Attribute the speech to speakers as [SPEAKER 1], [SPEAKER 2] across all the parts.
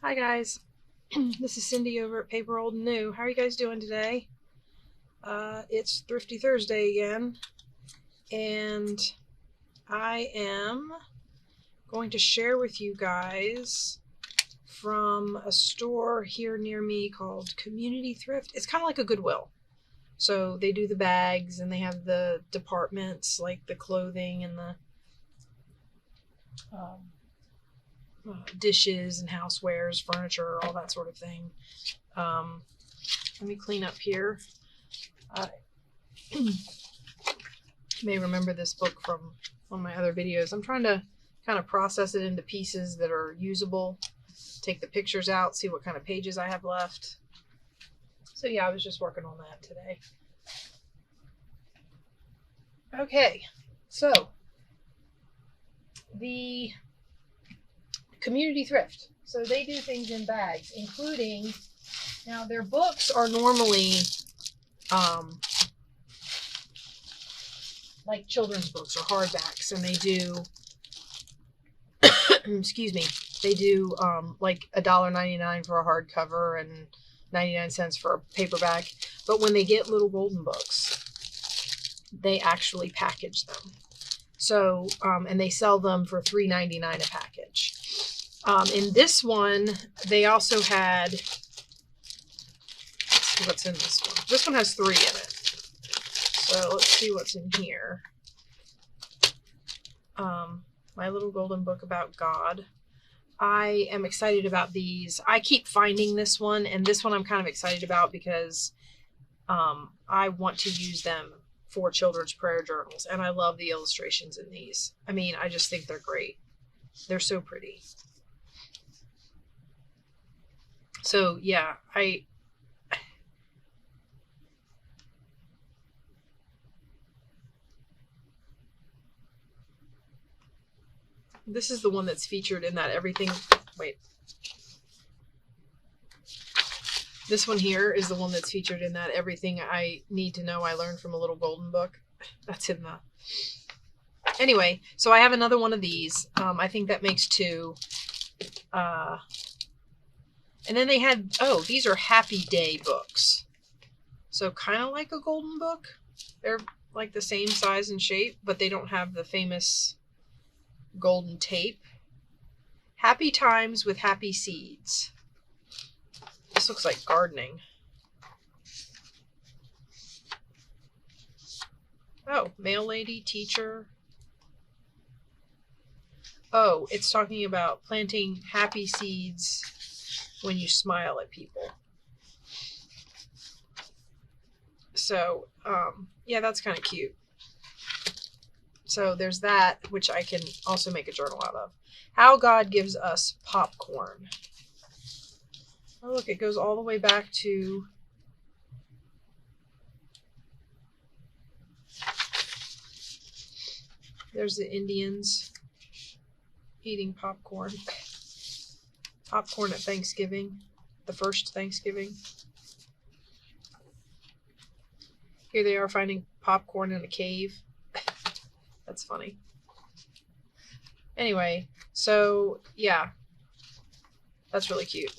[SPEAKER 1] Hi guys, this is Cindy over at paper.old.new. How are you guys doing today? It's Thrifty Thursday again, and I am going to share with you guys from a store here near me called Community Thrift. It's kind of like a Goodwill. So they do the bags and they have the departments like the clothing and the dishes and housewares, furniture, all that sort of thing. Let me clean up here. You may remember this book from one of my other videos. I'm trying to kind of process it into pieces that are usable, take the pictures out, see what kind of pages I have left. So yeah, I was just working on that today. Okay, so the Community Thrift. So they do things in bags, including, now their books are normally like children's books or hardbacks, and they do excuse me, they do like $1.99 for a hardcover and 99 cents for a paperback. But when they get little golden books, they actually package them. So and they sell them for $3.99 a package. In this one, they also had, let's see what's in this one. This one has 3 in it. So let's see what's in here. My little golden book about God. I am excited about these. I keep finding this one, and this one I'm kind of excited about because I want to use them for children's prayer journals, and I love the illustrations in these. I mean, I just think they're great. They're so pretty. So yeah, this is the one that's featured in that everything, wait. This one here is the one that's featured in that Everything I Need to Know I Learned from a Little Golden Book. That's in the... Anyway, so I have another one of these. I think that makes 2. And then they had, oh, these are Happy Day books. So kind of like a golden book. They're like the same size and shape, but they don't have the famous golden tape. Happy Times with Happy Seeds. This looks like gardening. Oh, mail lady, teacher. Oh, it's talking about planting happy seeds when you smile at people. So, yeah, that's kind of cute. So there's that, which I can also make a journal out of. How God Gives Us Popcorn. Oh, look, it goes all the way back to... There's the Indians eating popcorn. Popcorn at Thanksgiving. The first Thanksgiving. Here they are finding popcorn in a cave. That's funny. Anyway, so yeah. That's really cute.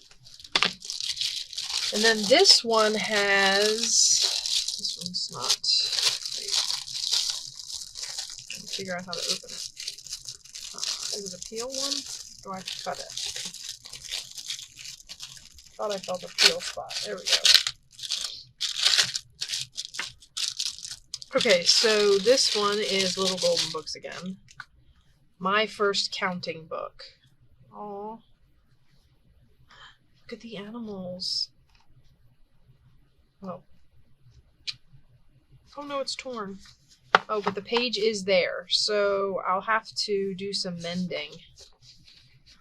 [SPEAKER 1] And then this one has... This one's not... Wait. Let me figure out how to open it. Is it a peel one? Or do I have to cut it? Thought I felt a peel spot. There we go. Okay, so this one is Little Golden Books again. My First Counting Book. Aww. Look at the animals. Oh. Oh no, it's torn. Oh, but the page is there, so I'll have to do some mending.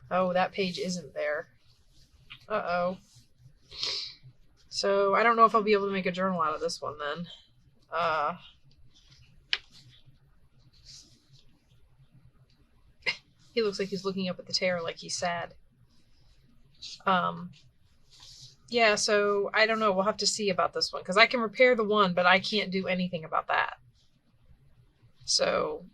[SPEAKER 1] Oh, that page isn't there. Uh-oh. So, I don't know if I'll be able to make a journal out of this one then. He looks like he's looking up at the tear like he's sad. Yeah, so I don't know. We'll have to see about this one, because I can repair the one, but I can't do anything about that. So,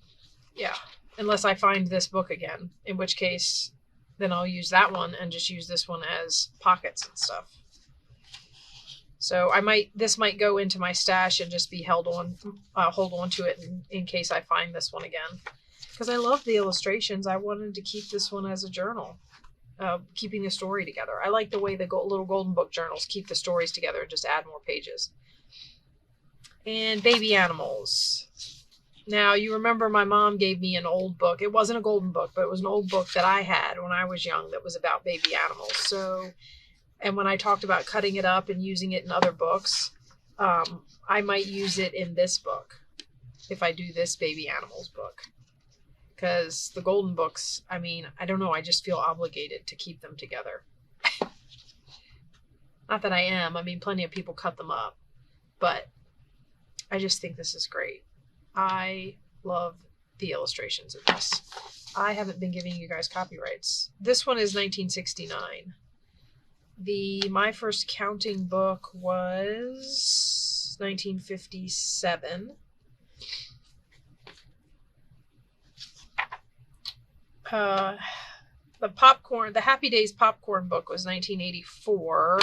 [SPEAKER 1] yeah. Unless I find this book again, in which case then I'll use that one and just use this one as pockets and stuff. So this might go into my stash and just be hold on to it in case I find this one again. Because I love the illustrations. I wanted to keep this one as a journal, keeping the story together. I like the way the little golden book journals keep the stories together and just add more pages. And baby animals. Now, you remember my mom gave me an old book. It wasn't a golden book, but it was an old book that I had when I was young that was about baby animals. So, and when I talked about cutting it up and using it in other books, I might use it in this book if I do this baby animals book. Because the golden books, I mean, I don't know, I just feel obligated to keep them together. Not that I am. I mean, plenty of people cut them up. But I just think this is great. I love the illustrations of this. I haven't been giving you guys copyrights. This one is 1969. My first counting book was 1957. The Happy Days popcorn book was 1984,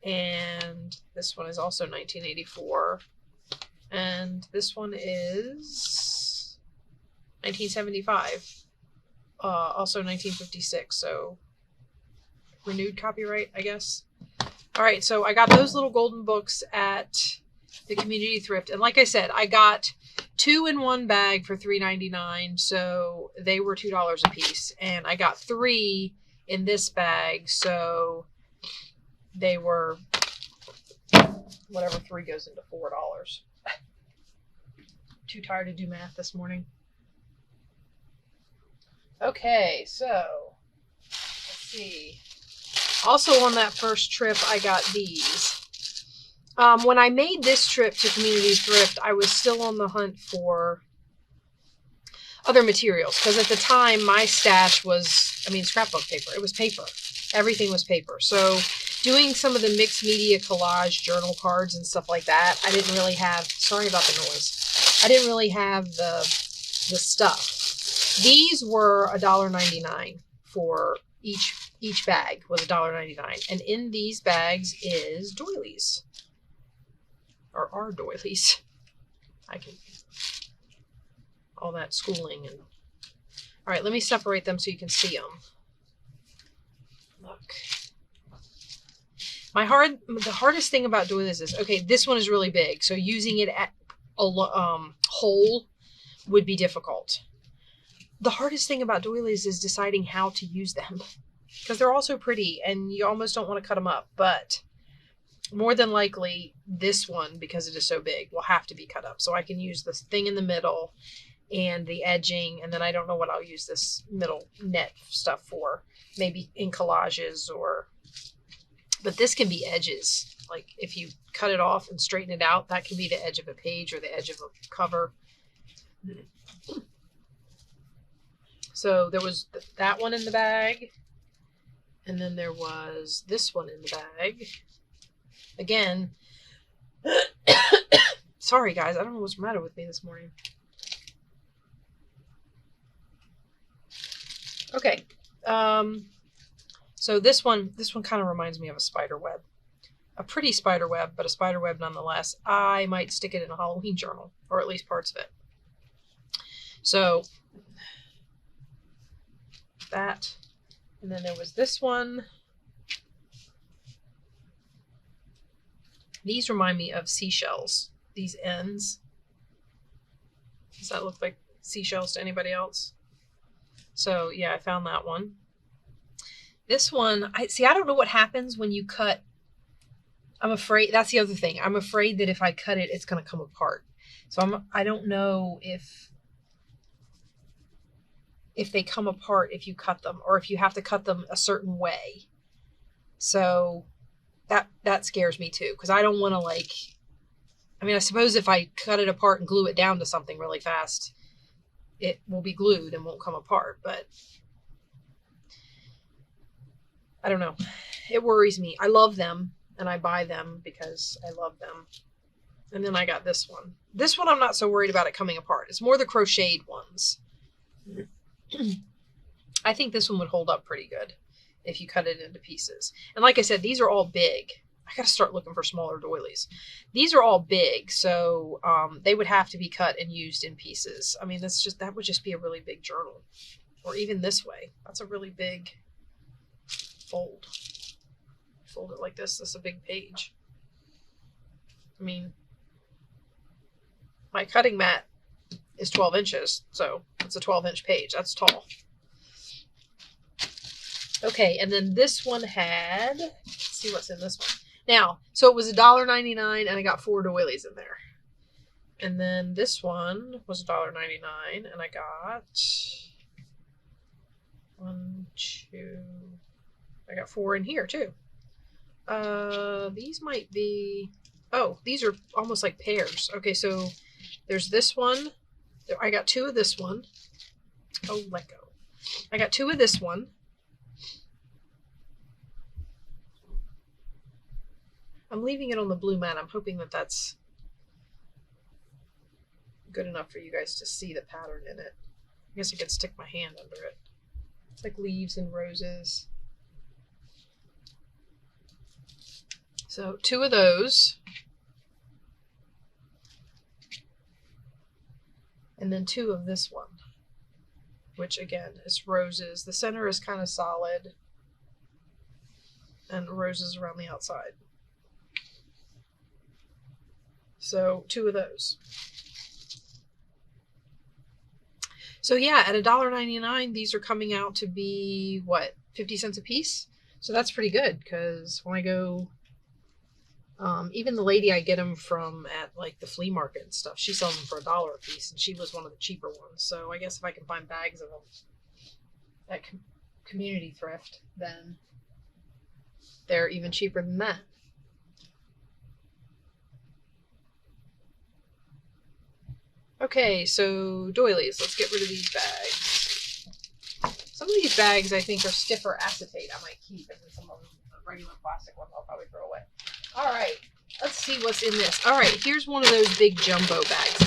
[SPEAKER 1] and this one is also 1984, and this one is 1975, also 1956, so renewed copyright, I guess. All right, so I got those little golden books at the community thrift, and like I said, I got 2 in one bag for $3.99, so they were $2 a piece, and I got 3 in this bag, so they were whatever 3 goes into $4. Too tired to do math this morning. Okay, so let's see. Also on that first trip, I got these. When I made this trip to Community Thrift, I was still on the hunt for other materials. Because at the time, my stash was, scrapbook paper. It was paper. Everything was paper. So doing some of the mixed media collage journal cards and stuff like that, I didn't really have, sorry about the noise, I didn't really have the stuff. These were $1.99 for each bag was $1.99. And in these bags is doilies. Or are doilies. All that schooling and... All right, let me separate them so you can see them. Look. The hardest thing about doing this is, okay, this one is really big, so using it at whole would be difficult. The hardest thing about doilies is deciding how to use them, because they're all so pretty and you almost don't want to cut them up, but more than likely this one, because it is so big, will have to be cut up. So I can use this thing in the middle and the edging, and then I don't know what I'll use this middle net stuff for. Maybe in collages or... But this can be edges. Like if you cut it off and straighten it out, that can be the edge of a page or the edge of a cover. So there was that one in the bag. And then there was this one in the bag. Again, sorry guys, I don't know what's the matter with me this morning. Okay. So this one kind of reminds me of a spider web. A pretty spider web, but a spider web nonetheless. I might stick it in a Halloween journal, or at least parts of it. So that, and then there was this one. These remind me of seashells, these ends. Does that look like seashells to anybody else? So yeah, I found that one. This one, I don't know what happens when you cut. I'm afraid, that's the other thing. I'm afraid that if I cut it, it's going to come apart. So I don't know if they come apart if you cut them, or if you have to cut them a certain way. So that scares me too, because I don't want to I suppose if I cut it apart and glue it down to something really fast, it will be glued and won't come apart, but I don't know. It worries me. I love them and I buy them because I love them. And then I got this one. This one I'm not so worried about it coming apart. It's more the crocheted ones. I think this one would hold up pretty good if you cut it into pieces. And like I said, these are all big. I gotta start looking for smaller doilies. These are all big, so they would have to be cut and used in pieces. I mean, that would just be a really big journal. Or even this way. That's a really big fold. Fold it like this. That's a big page. I mean, my cutting mat is 12 inches, so it's a 12-inch page. That's tall. Okay, and then this one had, let's see what's in this one. Now, so it was $1.99 and I got 4 doilies in there. And then this one was $1.99 and I got 1, 2, I got 4 in here too. These might be, oh, these are almost like pairs. Okay, so there's this one. I got 2 of this one. Oh, let go. I got 2 of this one. I'm leaving it on the blue mat. I'm hoping that that's good enough for you guys to see the pattern in it. I guess I could stick my hand under it. It's like leaves and roses. So 2 of those. And then 2 of this one, which again is roses. The center is kind of solid and roses around the outside. So 2 of those. So yeah, at $1.99, these are coming out to be, what, 50 cents a piece? So that's pretty good, because when I go, even the lady I get them from at like the flea market and stuff, she sells them for $1 a piece, and she was one of the cheaper ones. So I guess if I can find bags of them at community thrift, then they're even cheaper than that. Okay, so doilies. Let's get rid of these bags. Some of these bags I think are stiffer acetate I might keep, and then some of them, the regular plastic ones, I'll probably throw away. All right, let's see what's in this. All right, here's one of those big jumbo bags.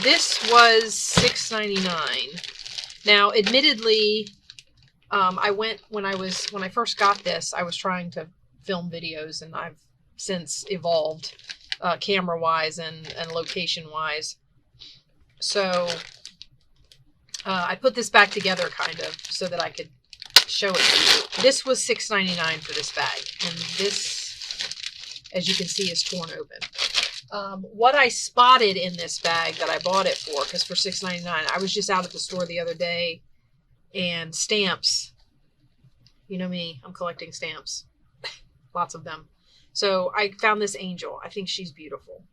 [SPEAKER 1] This was $6.99. Now, admittedly, when I first got this, I was trying to film videos, and I've since evolved camera-wise and location-wise. So I put this back together kind of so that I could show it to you. This was $6.99 for this bag, and this, as you can see, is torn open. What I spotted in this bag that I bought it for, because for $6.99, I was just out at the store the other day, and stamps, you know me, I'm collecting stamps. Lots of them. So I found this angel. I think she's beautiful.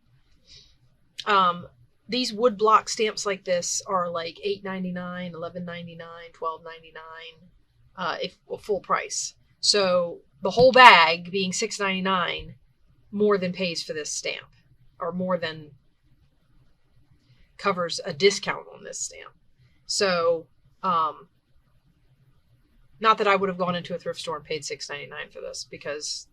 [SPEAKER 1] These wood block stamps like this are like $8.99, $11.99, $12.99, if full price. So the whole bag being $6.99 more than pays for this stamp, or more than covers a discount on this stamp. So, not that I would have gone into a thrift store and paid $6.99 for this, because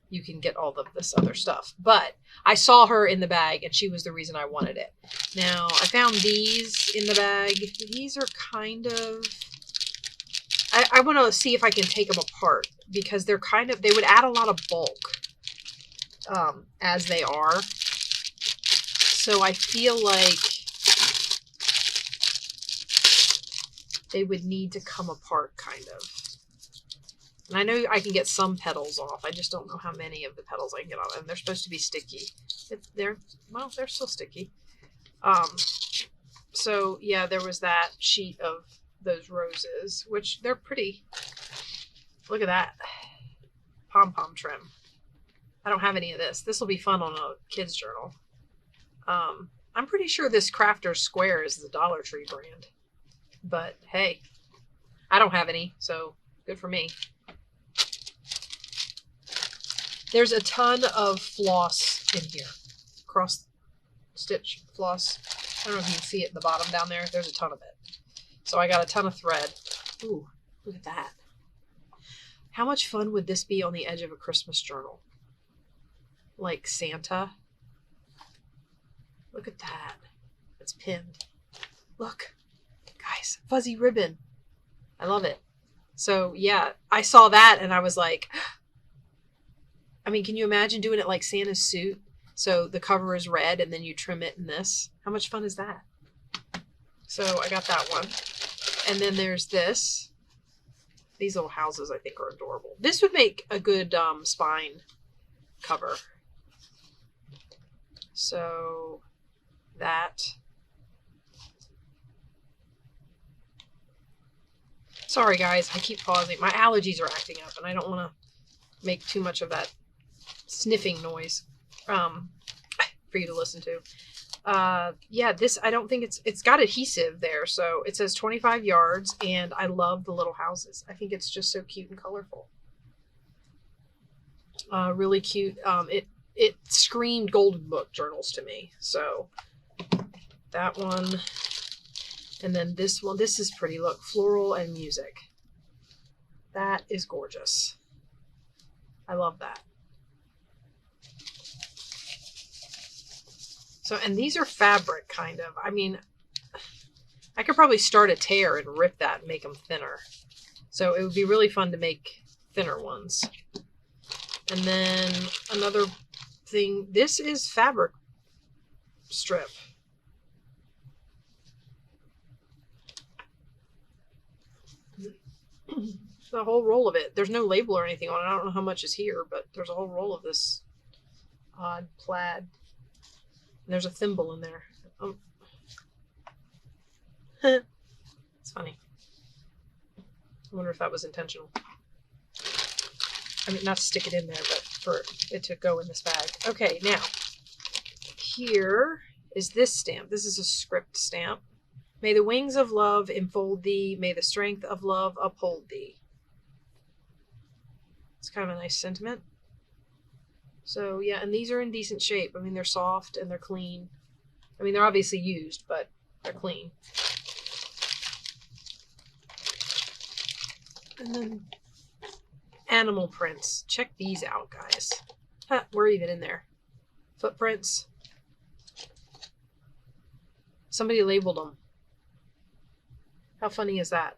[SPEAKER 1] you can get all of this other stuff. But I saw her in the bag, and she was the reason I wanted it. Now, I found these in the bag. These are kind of... I want to see if I can take them apart, because they're kind of... They would add a lot of bulk as they are. So I feel like they would need to come apart, kind of. And I know I can get some petals off. I just don't know how many of the petals I can get off. And they're supposed to be sticky. They're still sticky. So, yeah, there was that sheet of those roses, which they're pretty. Look at that. Pom-pom trim. I don't have any of this. This will be fun on a kid's journal. I'm pretty sure this Crafter's Square is the Dollar Tree brand. But, hey, I don't have any, so good for me. There's a ton of floss in here. Cross stitch floss. I don't know if you can see it in the bottom down there. There's a ton of it. So I got a ton of thread. Ooh, look at that. How much fun would this be on the edge of a Christmas journal? Like Santa. Look at that. It's pinned. Look, guys, fuzzy ribbon. I love it. So yeah, I saw that and I was like, I mean, can you imagine doing it like Santa's suit? So the cover is red and then you trim it in this. How much fun is that? So I got that one. And then there's this. These little houses I think are adorable. This would make a good spine cover. So that. Sorry guys, I keep pausing. My allergies are acting up and I don't want to make too much of that sniffing noise for you to listen to. Yeah, this, I don't think it's got adhesive there. So it says 25 yards and I love the little houses. I think it's just so cute and colorful. Really cute. It screamed Golden Book journals to me. So that one. And then this one, this is pretty. Look, floral and music. That is gorgeous. I love that. So, and these are fabric, kind of. I mean, I could probably start a tear and rip that and make them thinner. So it would be really fun to make thinner ones. And then another thing, this is fabric strip. The whole roll of it. There's no label or anything on it. I don't know how much is here, but there's a whole roll of this odd plaid. And there's a thimble in there. It's funny. I wonder if that was intentional. I mean, not to stick it in there, but for it to go in this bag. Okay, now, here is this stamp. This is a script stamp. May the wings of love enfold thee. May the strength of love uphold thee. It's kind of a nice sentiment. So, yeah, and these are in decent shape. I mean, they're soft and they're clean. I mean, they're obviously used, but they're clean. And then animal prints. Check these out, guys. Huh, we're even in there. Footprints. Somebody labeled them. How funny is that?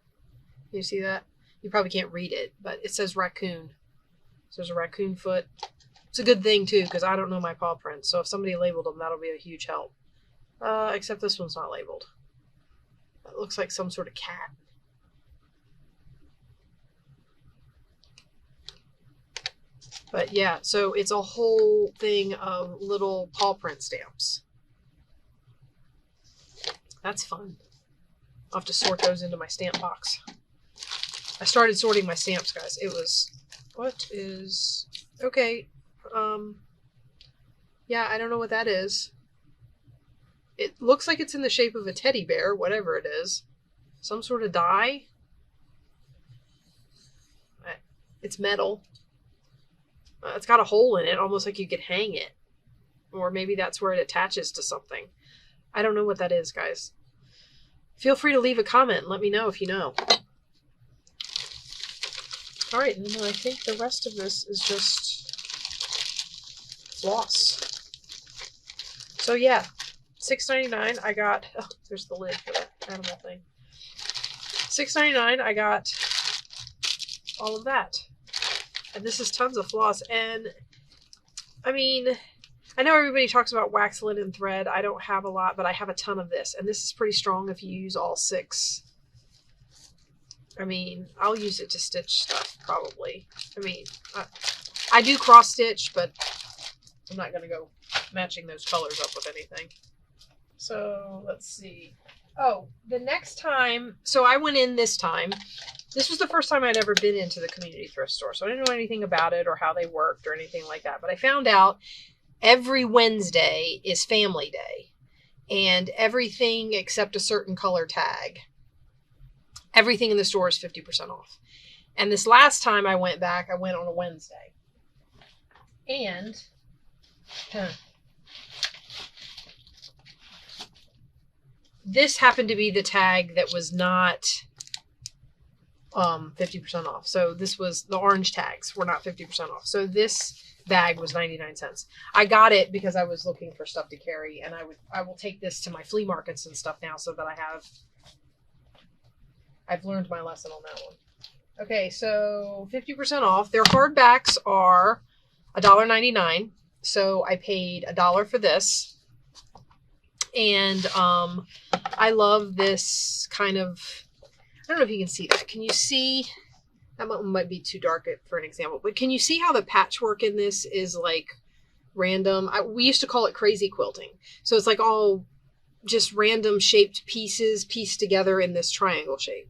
[SPEAKER 1] You see that? You probably can't read it, but it says raccoon. So there's a raccoon foot. It's a good thing, too, because I don't know my paw prints. So if somebody labeled them, that'll be a huge help. Except this one's not labeled. That looks like some sort of cat. But yeah, so it's a whole thing of little paw print stamps. That's fun. I'll have to sort those into my stamp box. I started sorting my stamps, guys. It was, what is, okay. Yeah, I don't know what that is. It looks like it's in the shape of a teddy bear, whatever it is. Some sort of die. It's metal. It's got a hole in it, almost like you could hang it. Or maybe that's where it attaches to something. I don't know what that is, guys. Feel free to leave a comment and let me know if you know. Alright, and then I think the rest of this is just floss. So yeah, $6.99 I got, oh, there's the lid for that animal thing. $6.99 I got all of that. And this is tons of floss. And I mean, I know everybody talks about wax linen thread. I don't have a lot, but I have a ton of this. And this is pretty strong if you use all 6. I mean, I'll use it to stitch stuff, probably. I mean, I do cross stitch, but I'm not going to go matching those colors up with anything. So, let's see. Oh, the next time, so I went in this time. This was the first time I'd ever been into the community thrift store, so I didn't know anything about it or how they worked or anything like that. But I found out every Wednesday is family day, and everything except a certain color tag, everything in the store is 50% off. And this last time I went back, I went on a Wednesday. And this happened to be the tag that was not 50% off. So this was, the orange tags were not 50% off. So this bag was 99 cents. I got it because I was looking for stuff to carry, and I will take this to my flea markets and stuff now so that I've learned my lesson on that one. Okay, so 50% off. Their hardbacks are $1.99. So I paid $1 for this. And I love this kind of, I don't know if you can see that. Can you see? That might be too dark for an example, but can you see how the patchwork in this is like random? We used to call it crazy quilting. So it's like all just random shaped pieces pieced together in this triangle shape.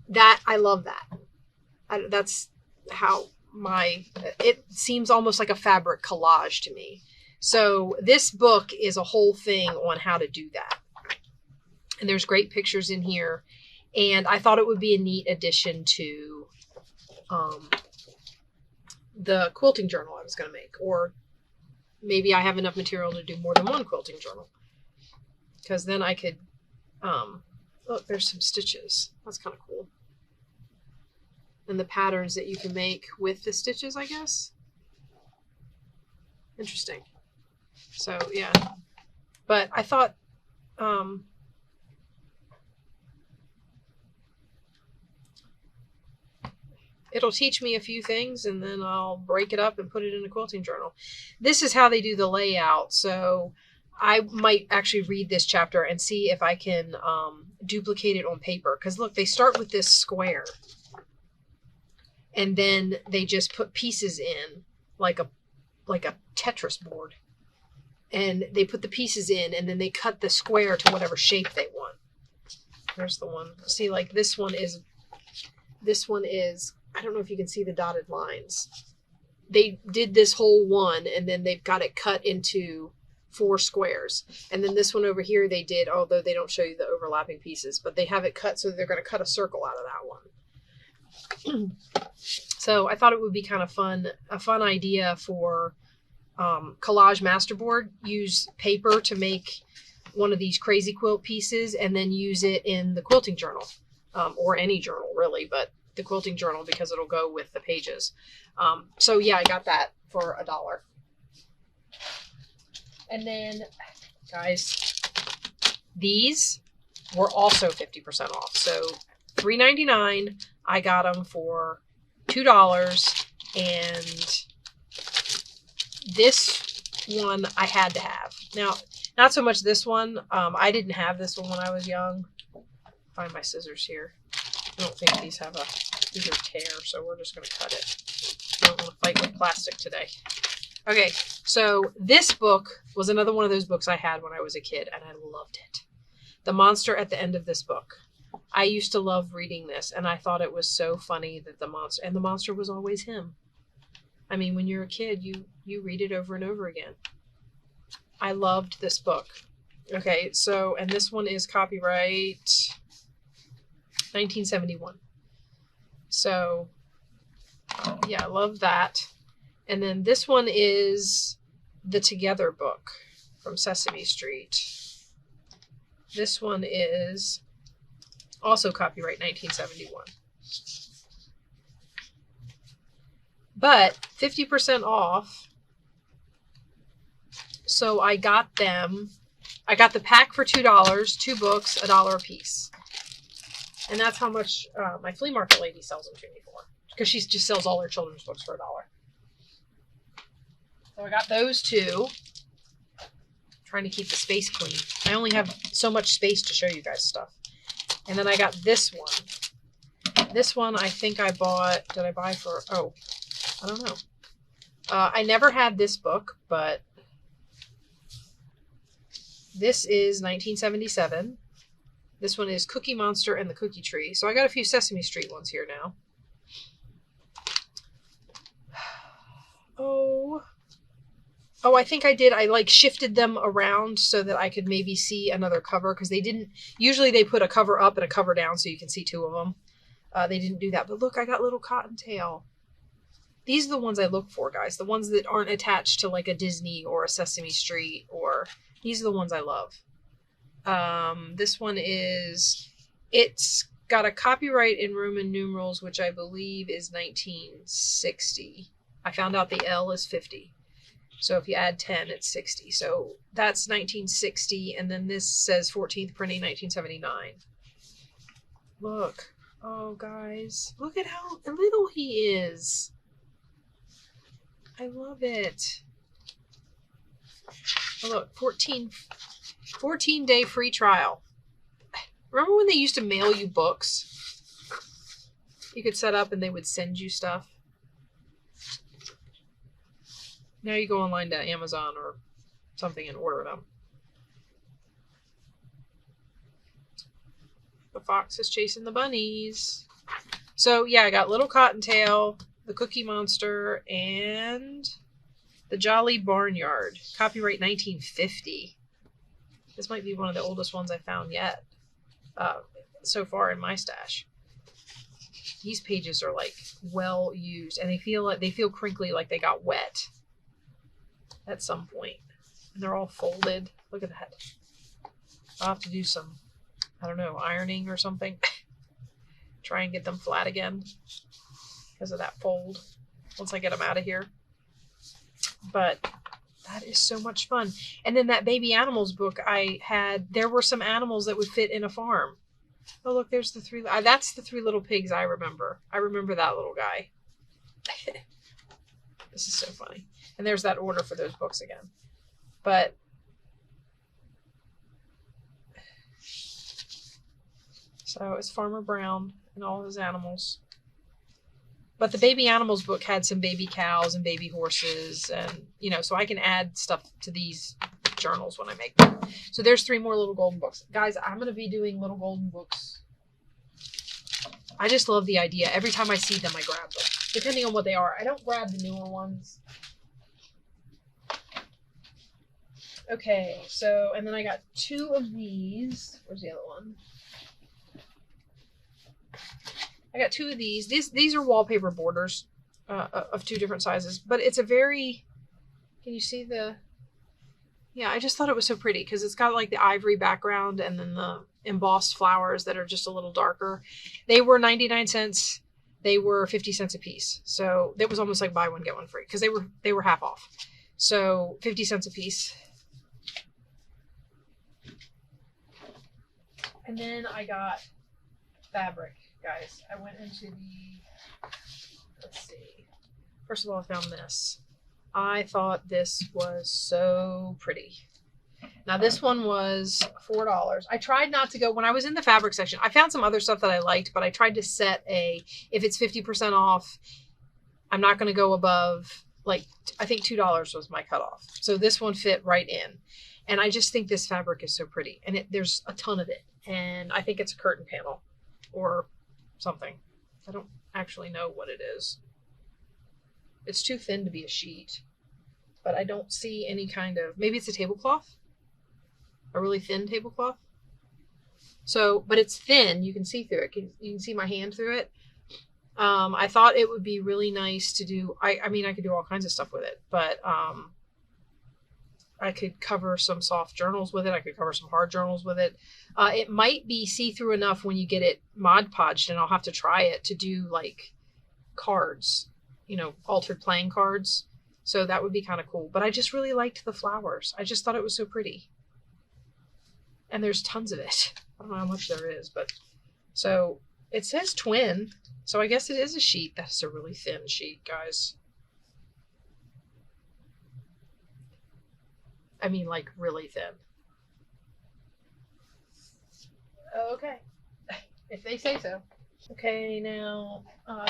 [SPEAKER 1] That, I love that. That's how it seems almost like a fabric collage to me. So this book is a whole thing on how to do that. And there's great pictures in here. And I thought it would be a neat addition to the quilting journal I was going to make. Or maybe I have enough material to do more than one quilting journal. Because then I could, look, there's some stitches. That's kind of cool. And the patterns that you can make with the stitches, I guess. Interesting. So, yeah. But I thought, it'll teach me a few things, and then I'll break it up and put it in a quilting journal. This is how they do the layout. So I might actually read this chapter and see if I can duplicate it on paper. Because look, they start with this square. And then they just put pieces in like a Tetris board. And they put the pieces in, and then they cut the square to whatever shape they want. There's the one. See, like this one is, I don't know if you can see the dotted lines. They did this whole one, and then they've got it cut into 4 squares. And then this one over here they did, although they don't show you the overlapping pieces, but they have it cut so they're going to cut a circle out of that one. So I thought it would be kind of fun, a fun idea for collage masterboard. Use paper to make one of these crazy quilt pieces and then use it in the quilting journal, or any journal really, but the quilting journal because it'll go with the pages. So yeah, I got that for $1. And then, guys, these were also 50% off. So $3.99. I got them for $2, and this one I had to have. Now, not so much this one. I didn't have this one when I was young. Find my scissors here. I don't think these have these are tear, so we're just going to cut it. I don't want to fight with plastic today. Okay, so this book was another one of those books I had when I was a kid, and I loved it. The monster at the end of this book. I used to love reading this, and I thought it was so funny that the monster was always him. I mean, when you're a kid, you read it over and over again. I loved this book. Okay, so, and this one is copyright 1971. So, yeah, I love that. And then this one is the Together book from Sesame Street. This one is also copyright 1971. But 50% off. So I got them. I got the pack for $2, 2 books, $1 a piece. And that's how much my flea market lady sells them to me for. Because she just sells all her children's books for $1. So I got those 2. Trying to keep the space clean. I only have so much space to show you guys stuff. And then I got this one. This one I think I bought, did I buy for, oh, I don't know. I never had this book, but this is 1977. This one is Cookie Monster and the Cookie Tree. So I got a few Sesame Street ones here now. Oh, I think I did. I like shifted them around so that I could maybe see another cover, because they didn't, usually they put a cover up and a cover down so you can see 2 of them. They didn't do that. But look, I got little Cottontail. These are the ones I look for, guys. The ones that aren't attached to like a Disney or a Sesame Street, or these are the ones I love. This one is, it's got a copyright in Roman numerals, which I believe is 1960. I found out the L is 50. So if you add 10, it's 60. So that's 1960, and then this says 14th printing 1979. Look. Oh, guys. Look at how little he is. I love it. Oh, look, 14-day free trial. Remember when they used to mail you books? You could set up and they would send you stuff. Now you go online to Amazon or something and order them. The fox is chasing the bunnies. So yeah, I got Little Cottontail, the Cookie Monster, and the Jolly Barnyard. Copyright 1950. This might be one of the oldest ones I found yet. So far in my stash. These pages are like well used, and they feel crinkly, like they got wet at some point. And they're all folded. Look at that. I'll have to do some, I don't know, ironing or something. Try and get them flat again because of that fold once I get them out of here. But that is so much fun. And then that baby animals book I had, there were some animals that would fit in a farm. Oh, look, there's the three. That's the Three Little Pigs I remember. I remember that little guy. This is so funny. And there's that order for those books again. But so it's Farmer Brown and all his animals. But the baby animals book had some baby cows and baby horses, and so I can add stuff to these journals when I make them. So there's 3 more little golden books. Guys, I'm going to be doing little golden books. I just love the idea. Every time I see them, I grab them. Depending on what they are. I don't grab the newer ones. Okay, so, and then I got 2 of these. Where's the other one? I got 2 of these. These are wallpaper borders of 2 different sizes, but it's a very, can you see the, yeah, I just thought it was so pretty because it's got like the ivory background and then the embossed flowers that are just a little darker. They were 99 cents. They were 50 cents a piece. So it was almost like buy one, get one free because they were half off. So 50 cents a piece. And then I got fabric. Guys, I went into let's see. First of all, I found this. I thought this was so pretty. Now this one was $4. I tried not to go, when I was in the fabric section, I found some other stuff that I liked, but I tried to set if it's 50% off, I'm not going to go above, like, I think $2 was my cutoff. So this one fit right in. And I just think this fabric is so pretty. And there's a ton of it. And I think it's a curtain panel or something. I don't actually know what it is. It's too thin to be a sheet, but I don't see any kind of, maybe it's a tablecloth, a really thin tablecloth. So, but it's thin. You can see through it. You can see my hand through it. I thought it would be really nice to do. I mean, I could do all kinds of stuff with it, but I could cover some soft journals with it. I could cover some hard journals with it. It might be see-through enough when you get it Mod Podged, and I'll have to try it to do like cards, altered playing cards. So that would be kind of cool. But I just really liked the flowers. I just thought it was so pretty. And there's tons of it. I don't know how much there is, but so it says twin. So I guess it is a sheet. That's a really thin sheet, guys. I mean, like, really thin. Okay. If they say so. Okay, now,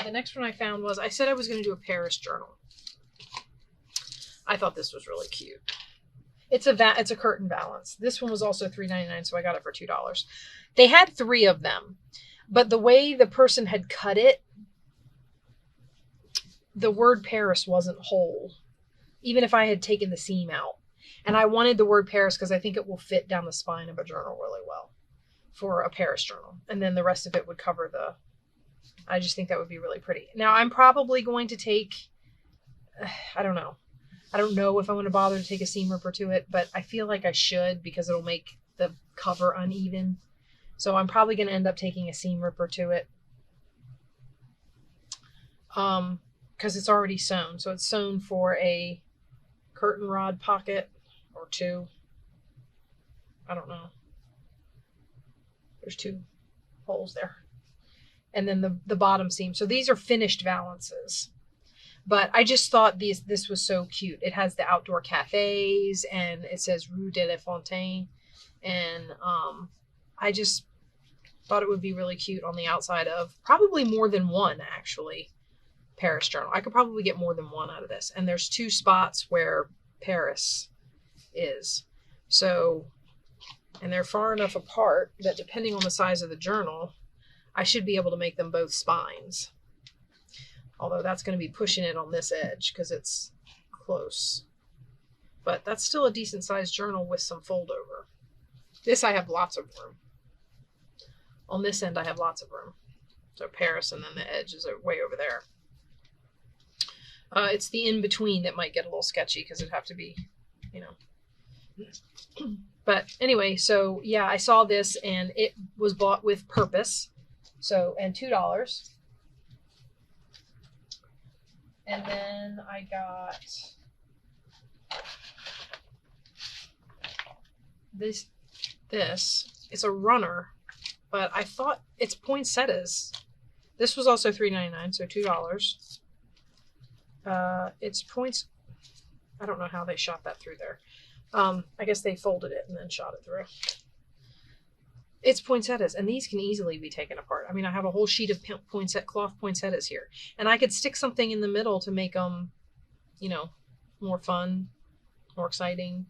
[SPEAKER 1] the next one I found was, I said I was going to do a Paris journal. I thought this was really cute. It's a curtain valance. This one was also $3.99, so I got it for $2. They had 3 of them, but the way the person had cut it, the word Paris wasn't whole, even if I had taken the seam out. And I wanted the word Paris because I think it will fit down the spine of a journal really well for a Paris journal. And then the rest of it would cover I just think that would be really pretty. Now I'm probably going to take, I don't know. I don't know if I'm going to bother to take a seam ripper to it, but I feel like I should because it'll make the cover uneven. So I'm probably going to end up taking a seam ripper to it. because it's already sewn. So it's sewn for a curtain rod pocket or two. I don't know. There's 2 holes there. And then the bottom seam. So these are finished valances. But I just thought this was so cute. It has the outdoor cafes, and it says Rue de la Fontaine. And I just thought it would be really cute on the outside of probably more than one, actually, Paris journal. I could probably get more than one out of this. And there's 2 spots where Paris is. So, and they're far enough apart that depending on the size of the journal, I should be able to make them both spines. Although that's going to be pushing it on this edge because it's close. But that's still a decent sized journal with some fold over. This I have lots of room. On this end I have lots of room. So Paris, and then the edge is way over there. It's the in-between that might get a little sketchy because it'd have to be, you know. But anyway, so yeah, I saw this and it was bought with purpose. So, and $2. And then I got this. It's a runner, but I thought it's poinsettias. This was also $3.99, so $2. It's points. I don't know how they shot that through there. I guess they folded it and then shot it through. It's poinsettias, and these can easily be taken apart. I mean, I have a whole sheet of cloth poinsettias here, and I could stick something in the middle to make them, you know, more fun, more exciting.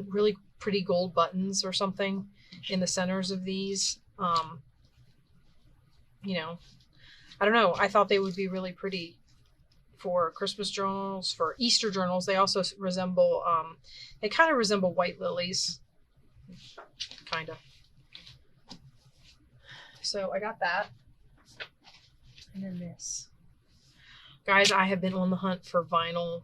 [SPEAKER 1] Really pretty gold buttons or something in the centers of these. You know, I don't know. I thought they would be really pretty for Christmas journals, for Easter journals. They also resemble, they kind of resemble white lilies. Kind of. So I got that. And then this. Guys, I have been on the hunt for vinyl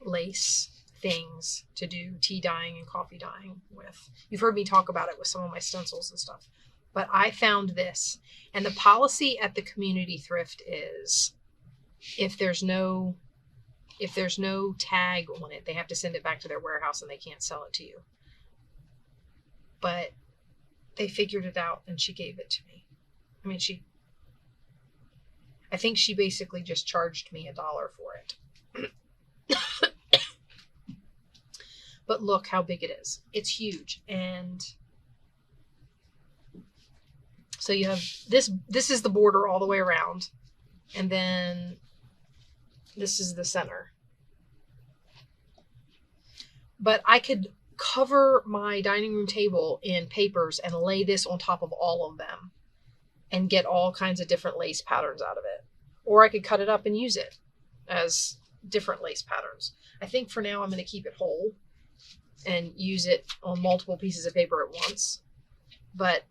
[SPEAKER 1] lace things to do tea dyeing and coffee dyeing with. You've heard me talk about it with some of my stencils and stuff. But I found this. And the policy at the community thrift is if there's no tag on it, they have to send it back to their warehouse and they can't sell it to you. But they figured it out and she gave it to me. I mean, I think she basically just charged me $1 for it. But look how big it is. It's huge. And so you have this is the border all the way around. And then this is the center. But I could cover my dining room table in papers and lay this on top of all of them and get all kinds of different lace patterns out of it. Or I could cut it up and use it as different lace patterns. I think for now I'm going to keep it whole and use it on multiple pieces of paper at once. But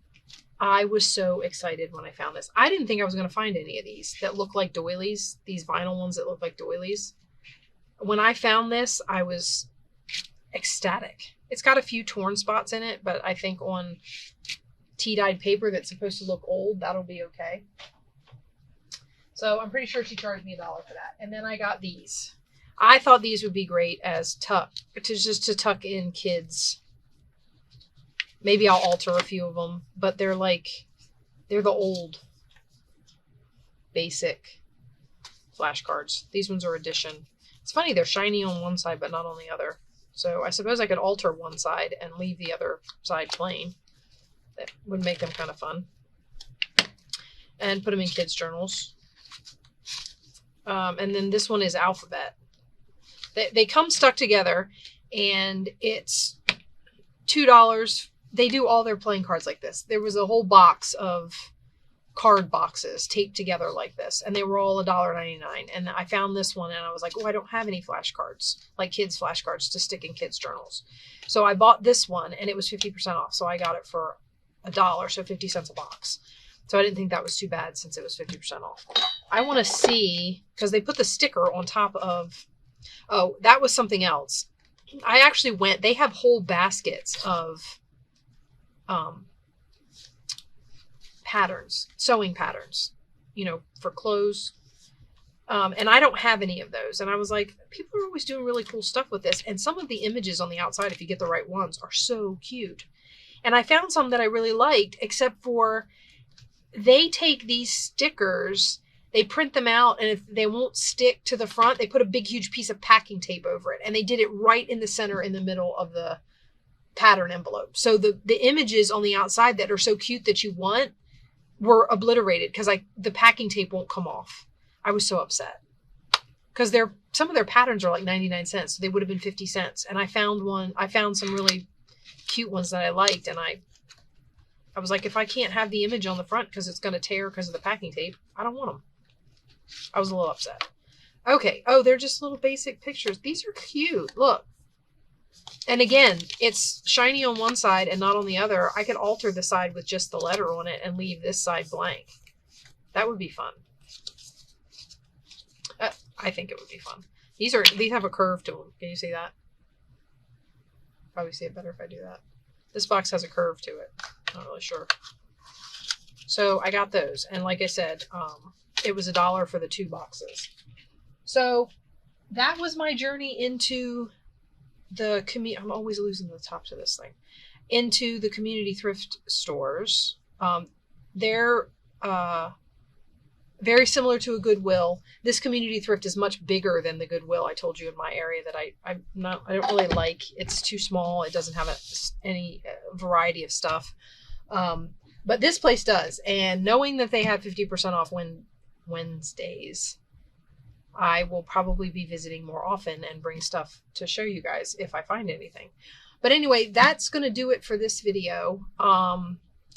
[SPEAKER 1] I was so excited when I found this. I didn't think I was going to find any of these that look like doilies, these vinyl ones that look like doilies. When I found this, I was ecstatic. It's got a few torn spots in it, but I think on tea-dyed paper that's supposed to look old, that'll be okay. So I'm pretty sure she charged me $1 for that. And then I got these. I thought these would be great as tuck in kids. Maybe I'll alter a few of them, but they're the old basic flashcards. These ones are edition. It's funny, they're shiny on one side, but not on the other. So I suppose I could alter one side and leave the other side plain. That would make them kind of fun. And put them in kids' journals. And then this one is alphabet. They come stuck together, and it's $2. They do all their playing cards like this. There was a whole box of card boxes taped together like this, and they were all $1.99. And I found this one, and I was like, oh, I don't have any flashcards, like kids flashcards to stick in kids' journals. So I bought this one, and it was 50% off. So I got it for $1, so 50 cents a box. So I didn't think that was too bad since it was 50% off. I want to see, because they put the sticker on top of, oh, that was something else. I actually went, they have whole baskets of patterns, sewing patterns, you know, for clothes. And I don't have any of those. And I was like, people are always doing really cool stuff with this. And some of the images on the outside, if you get the right ones, are so cute. And I found some that I really liked, except for they take these stickers, they print them out, and if they won't stick to the front, they put a big, huge piece of packing tape over it. And they did it right in the center, in the middle of the pattern envelope. So the images on the outside that are so cute that you want were obliterated because the packing tape won't come off. I was so upset because some of their patterns are like 99 cents. So they would have been 50 cents. And I found some really cute ones that I liked. And I was like, if I can't have the image on the front because it's going to tear because of the packing tape, I don't want them. I was a little upset. Okay. Oh, they're just little basic pictures. These are cute. Look. And again, it's shiny on one side and not on the other. I could alter the side with just the letter on it and leave this side blank. That would be fun. I think it would be fun. These have a curve to them. Can you see that? Probably see it better if I do that. This box has a curve to it. Not really sure. So I got those. And like I said, it was $1 for the 2 boxes. So that was my journey into the I'm always losing the top to this thing. Into the community thrift stores. They're very similar to a Goodwill. This community thrift is much bigger than the Goodwill I told you in my area that I don't really like. It's too small. It doesn't have any variety of stuff. But this place does. And knowing that they have 50% off Wednesdays, I will probably be visiting more often and bring stuff to show you guys if I find anything. But anyway, that's going to do it for this video.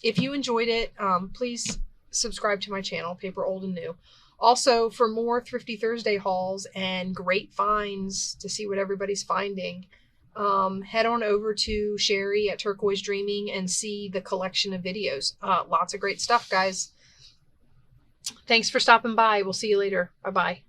[SPEAKER 1] If you enjoyed it, please subscribe to my channel, Paper Old and New. Also, for more Thrifty Thursday hauls and great finds to see what everybody's finding, head on over to Sherry at Turquoise Dreaming and see the collection of videos. Lots of great stuff, guys. Thanks for stopping by. We'll see you later. Bye-bye.